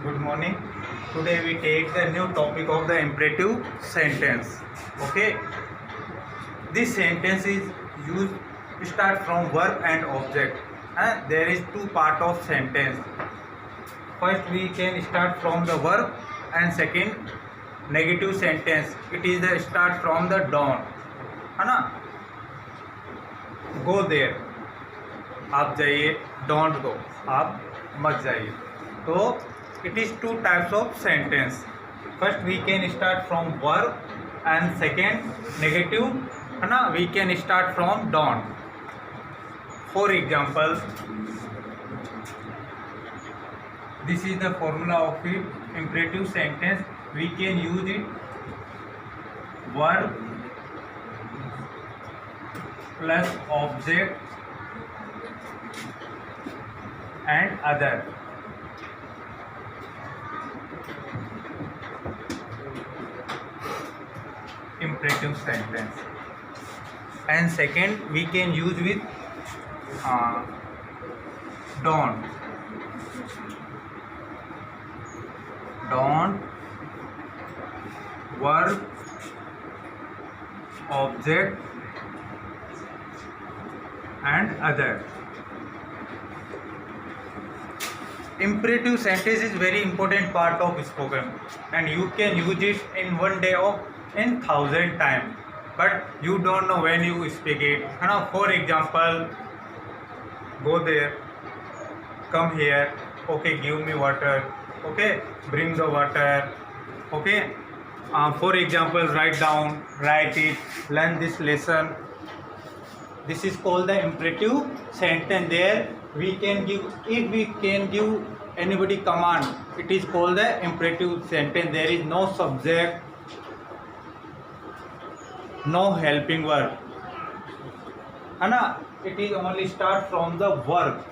Good morning. Today we take the new topic of the imperative sentence. Okay. This sentence is used start from verb and object. And there is two part of sentence. First we can start from the verb and second negative sentence. It is the start from the don't. है ना? Go there. आप जाइए. Don't go. आप मत जाइए. तो it is two types of sentence. First we can start from verb and second negative है ना, we can start from don't. For example, this is the formula of it. Imperative sentence, we can use it verb plus object and other. Imperative sentence. And second we can use with don't verb object and other. Imperative sentence is very important part of spoken and you can use it in one day or in 1,000 times, but you don't know when you speak it. You know, for example, go there, come here, okay, give me water, okay, bring the water, okay. For example, write down, write it, learn this lesson. This is called the imperative sentence. There we can give, if we can give anybody command, it is called the imperative sentence. There is no subject, no helping verb, है ना. It is only start from the verb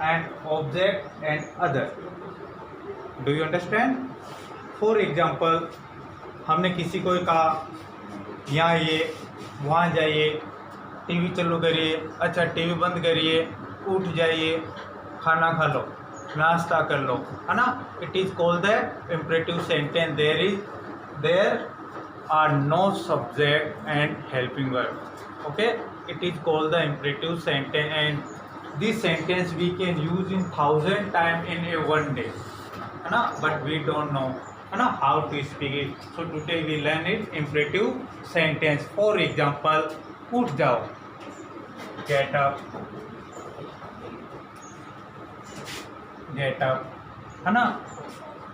and object and other. Do you understand? For example, हमने किसी को कहा यहाँ ये, वहाँ जाइए, टीवी चालू करिए, अच्छा टीवी बंद करिए, उठ जाइए, खाना खा लो, नाश्ता कर लो, है ना. It is called the imperative sentence. There are no subject and helping verb. Okay, it is called the imperative sentence, and this sentence we can use in 1,000 times in a one day, है ना. But we don't know, है ना, how to speak it. So today we learn it imperative sentence. For example, उठ जाओ, get up, है ना.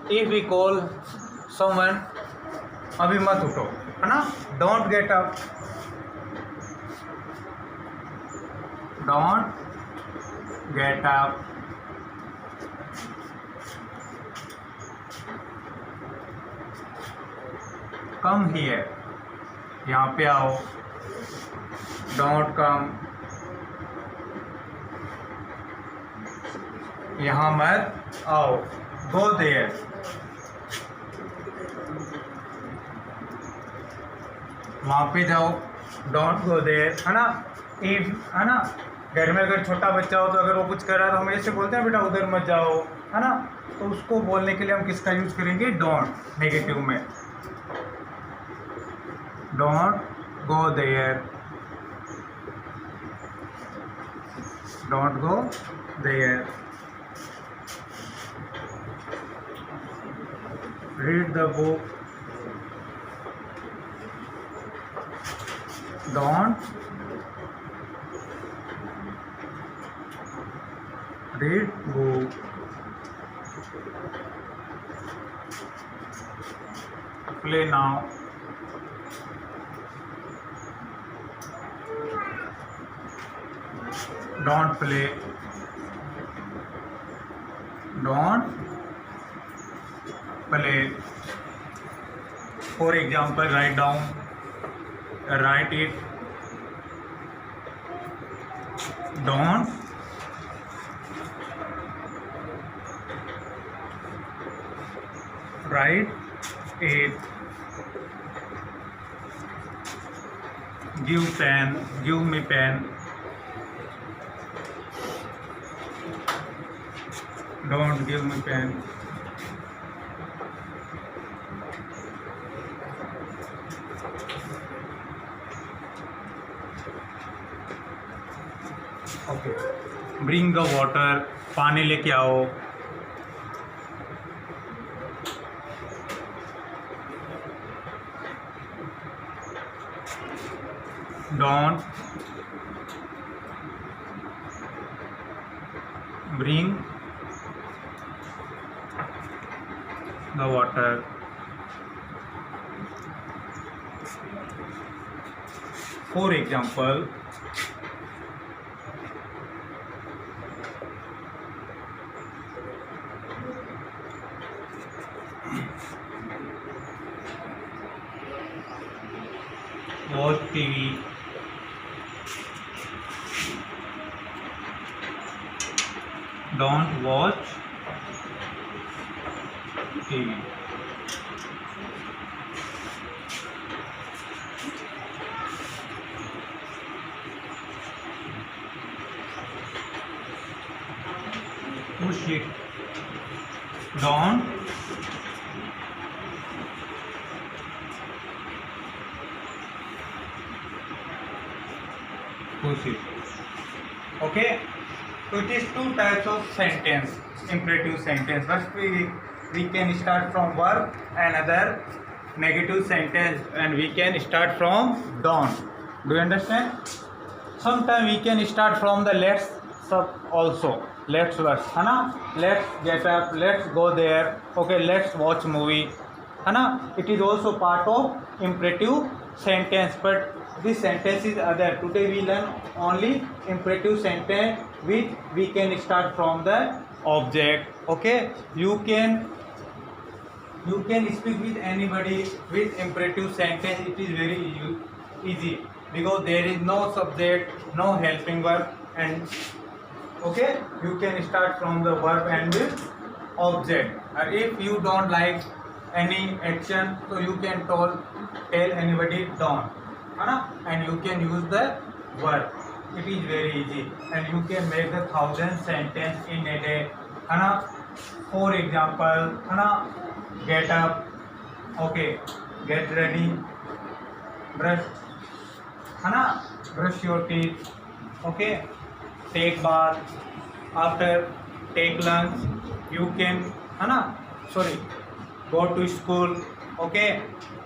If we call someone, अभी मत उठो, है ना, don't get up, come here, यहाँ पे आओ, don't come, यहाँ मत आओ, go there, वहाँ पे जाओ, don't go there, है ना. if, है ना, घर में अगर छोटा बच्चा हो तो अगर वो कुछ कर रहा है तो हम ऐसे बोलते हैं बेटा उधर मत जाओ, है ना. तो उसको बोलने के लिए हम किसका यूज करेंगे? don't. नेगेटिव में don't go there, read the book, don't read book, play now, don't play, for example, write down, write it, don't write it, give me pen, don't give me pen, okay, bring the water, पानी लेके आओ. Don't bring the water. For example, watch TV. Don't watch TV. Push it. Don't push it. Okay. So it is two types of sentence, imperative sentence. First we can start from verb, another negative sentence, and we can start from don't. Do you understand? Sometimes we can start from the let's sub also. Let's work, है ना? Let's get up, let's go there. Okay, let's watch movie, है ना? It is also part of imperative sentence, but this sentence is other. Today we learn only imperative sentence which we can start from the object. Okay, you can speak with anybody with imperative sentence. It is very easy because there is no subject, no helping verb, and okay, you can start from the verb and the object. And if you don't like any action, so you can tell anybody don't, and you can use the verb. It is very easy, and you can make 1,000 sentence in a day. For example, get up, okay, get ready, brush, brush your teeth, okay, take bath, after take lunch, you can, go to school, okay.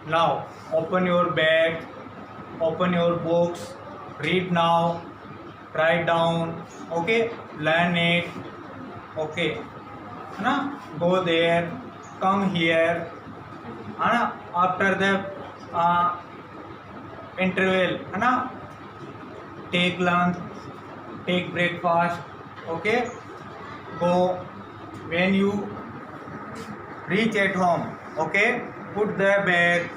Now open your bag, open your books, read now, write down, okay, learn it, okay, go there, come here, after the interval, take lunch, take breakfast, okay, go. When you reach at home, okay, put the bag,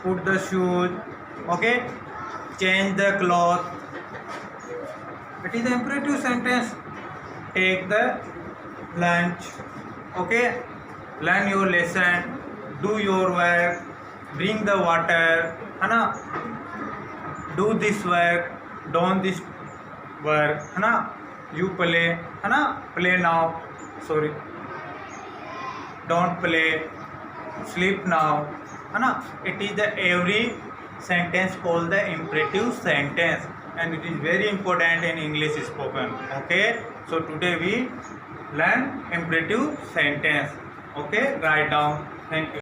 put the shoes, okay, change the cloth. It is the imperative sentence. Take the lunch, okay, learn your lesson, do your work, bring the water, do this work, don't this work, you play, play now, sorry, don't play, sleep now, it is the every sentence called the imperative sentence, and it is very important in English spoken. Okay, so today we learn imperative sentence. Okay, write down. Thank you.